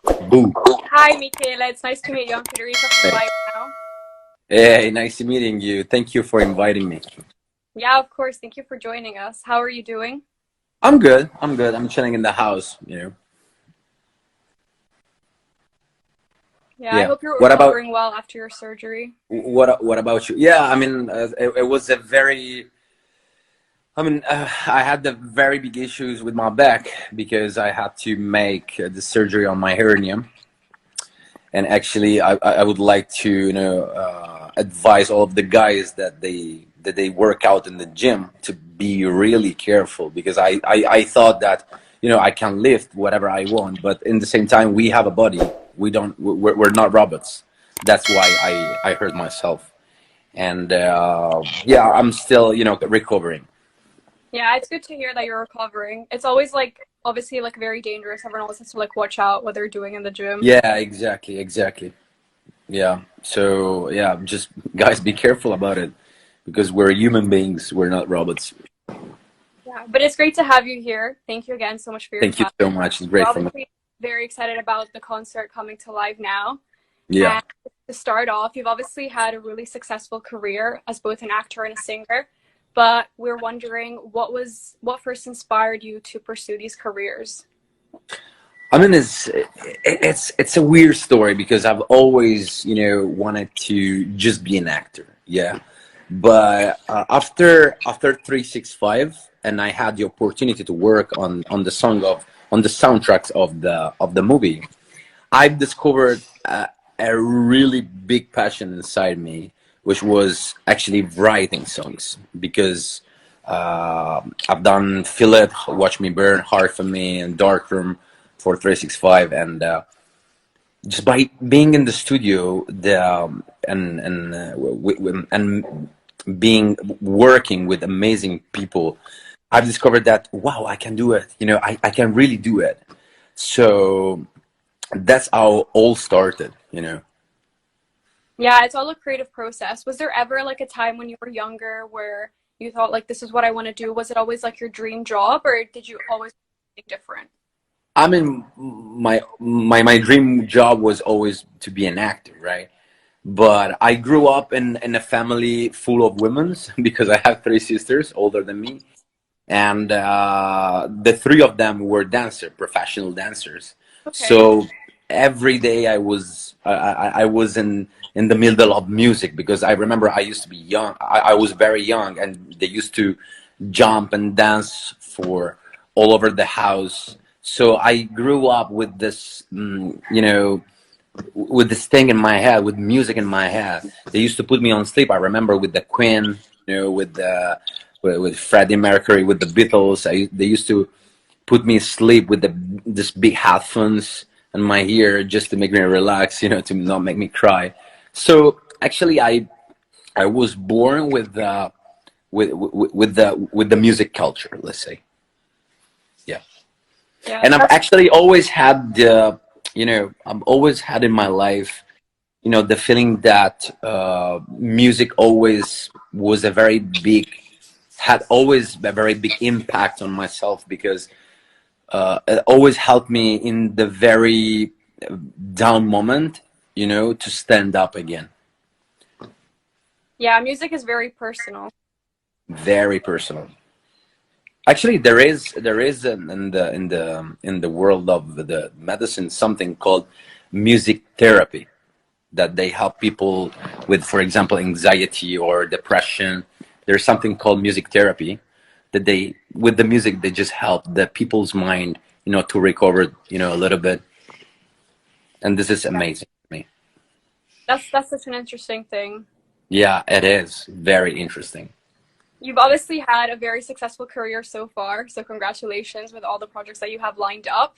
Boo. Hi, Michele. It's nice to meet you. I'm Federica from Hey. Live Now. Hey, nice meeting you. Thank you for inviting me. Yeah, of course. Thank you for joining us. How are you doing? I'm good. I'm good. I'm chilling in the house. Yeah, I Yeah. hope you're What about recovering well after your surgery. what about you? Yeah, I mean, it was a very. I had the very big issues with my back because I had to make the surgery on my hernia, and actually, I would like to advise all of the guys that they work out in the gym to be really careful because I thought that I can lift whatever I want, but in the same time we have a body. We're not robots. That's why I hurt myself, and yeah, I'm still recovering. Yeah, it's good to hear that you're recovering. It's always obviously very dangerous. Everyone always has to watch out what they're doing in the gym. Yeah, exactly. Yeah. So yeah, just guys, be careful about it because we're human beings. We're not robots. Yeah, but it's great to have you here. Thank you again so much for your Thank you time. so much. It's We're great for me. obviously very excited about the concert coming to live now. Yeah. And to start off, you've obviously had a really successful career as both an actor and a singer, but we're wondering what first inspired you to pursue these careers? I mean, it's a weird story because I've always wanted to just be an actor. Yeah. But after 365, and I had the opportunity to work on the soundtracks of the movie. I've discovered a really big passion inside me, which was actually writing songs because I've done Feel It, Watch Me Burn, Hard for Me, and Darkroom for 365, and just by being in the studio, and being working with amazing people, I've discovered that wow, I can do it. I can really do it. So that's how all started. Yeah, it's all a creative process. Was there ever a time when you were younger where you thought this is what I want to do? Was it always your dream job, or did you always think different? I mean, my dream job was always to be an actor, right? But I grew up in a family full of women's because I have three sisters older than me, and the three of them were professional dancers. Okay. So every day I was in the middle of music because I remember I used to be young. I was very young, and they used to jump and dance for all over the house. So I grew up with this, with this thing in my head, with music in my head. They used to put me on sleep. I remember with the Queen, with Freddie Mercury, with the Beatles. They used to put me asleep with this big headphones in my ear just to make me relax, to not make me cry. So actually, I was born with the music culture, let's say. Yeah. Yeah, And I've that's actually always had I've always had in my life, the feeling that music always was a very big, had always a very big impact on myself because it always helped me in the very down moment, to stand up again. yeah, music is very personal. Very personal. Actually, there is in the world of the medicine something called music therapy that they help people with, for example, anxiety or depression. There's something called music therapy that they, with the music, they just help the people's mind, to recover, a little bit. And this is Yeah, amazing to me. that's such an interesting thing. Yeah, it is very interesting. You've obviously had a very successful career so far, so congratulations with all the projects that you have lined up.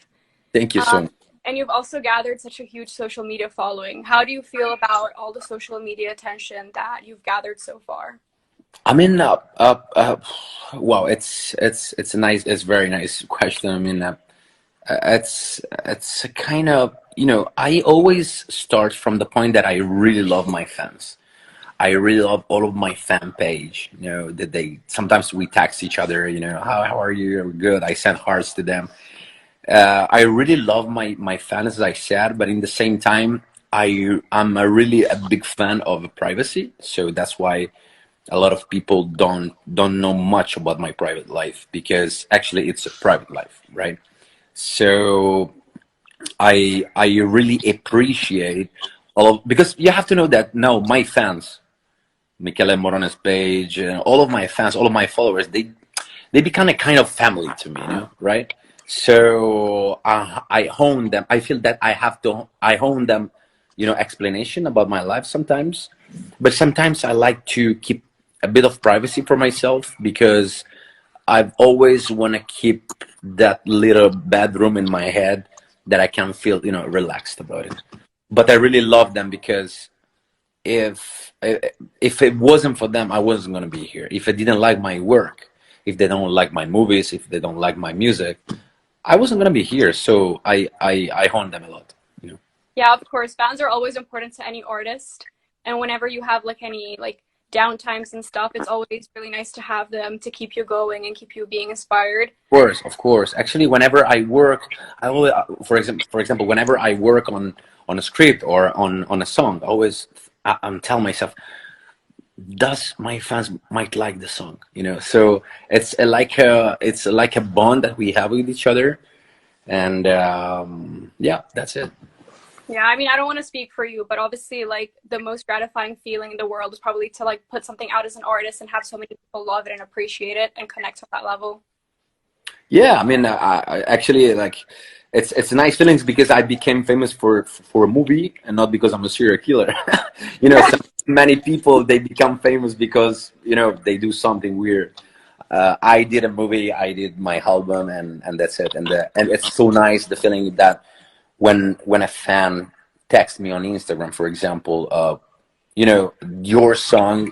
Thank you so Um, much. and you've also gathered such a huge social media following. How do you feel about all the social media attention that you've gathered so far? I mean, wow, it's a nice, it's a very nice question. I mean, it's a kind of, I always start from the point that I really love my fans. I really love all of my fan page. That they sometimes we text each other. How are you? Good. I send hearts to them, I really love my fans, as I said, but in the same time, I'm a really a big fan of privacy. So that's why a lot of people don't know much about my private life, because actually it's a private life, right? So I really appreciate all of, because you have to know that now my fans, Michele Morrone's page, all of my fans, all of my followers, they become a kind of family to me, right? So I hone them. I feel that I hone them, explanation about my life sometimes, but sometimes I like to keep a bit of privacy for myself, because I've always want to keep that little bedroom in my head that I can feel, relaxed about it. But I really love them, because if if it wasn't for them, I wasn't gonna be here. If I didn't like my work, if they don't like my movies, if they don't like my music, I wasn't gonna be here. So I hone them a lot. Yeah, of course. Fans are always important to any artist. And whenever you have like any like downtimes and stuff, it's always really nice to have them to keep you going and keep you being inspired. Of course, of course. Actually, whenever I work, I always, for example, whenever I work on a script or on a song, I always I'm telling myself, does my fans might like the song, So it's like a bond that we have with each other, and yeah, that's it. Yeah, I mean, I don't want to speak for you, but obviously, like, the most gratifying feeling in the world is probably to, like, put something out as an artist and have so many people love it and appreciate it and connect on that level. Yeah, I mean, I actually like it's nice feelings, because I became famous for a movie, and not because I'm a serial killer. So many people, they become famous because they do something weird. I did a movie, I did my album, and that's it. And it's so nice, the feeling that when a fan texts me on Instagram, for example, your song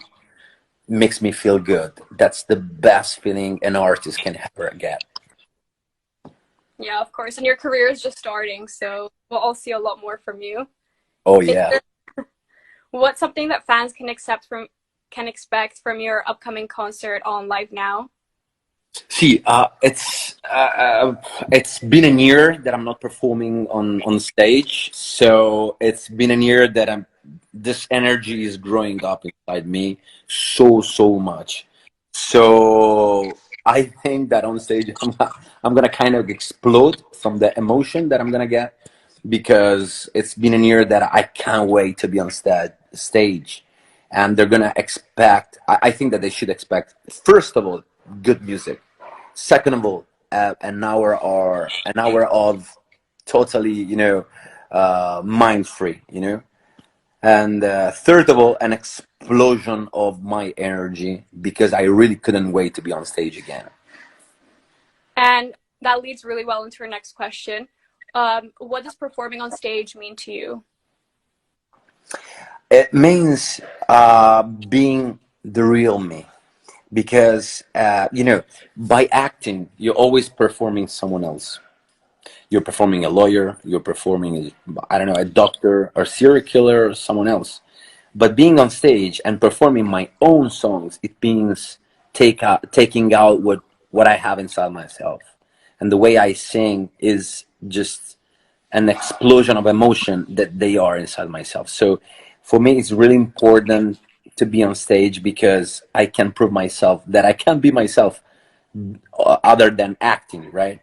makes me feel good. That's the best feeling an artist can ever get. Yeah, of course. And your career is just starting, so we'll all see a lot more from you. Oh Is yeah. there what's something that fans can expect from your upcoming concert on Live Now? See, it's been a year that I'm not performing on stage, so it's been a year that this energy is growing up inside me so much. So I think that on stage I'm gonna kind of explode from the emotion that I'm gonna get, because it's been a year that I can't wait to be on stage, and they're gonna expect. I think that they should expect, first of all, good music. Second of all, an hour of totally, mind free, and third of all, an explosion of my energy, because I really couldn't wait to be on stage again. And that leads really well into our next question. What does performing on stage mean to you? It means being the real me, because by acting, you're always performing someone else. You're performing a lawyer, you're performing, I don't know, a doctor or serial killer or someone else. But being on stage and performing my own songs, it means taking out what I have inside myself. And the way I sing is just an explosion of emotion that they are inside myself. So for me, it's really important to be on stage, because I can prove myself that I can be myself, other than acting, right?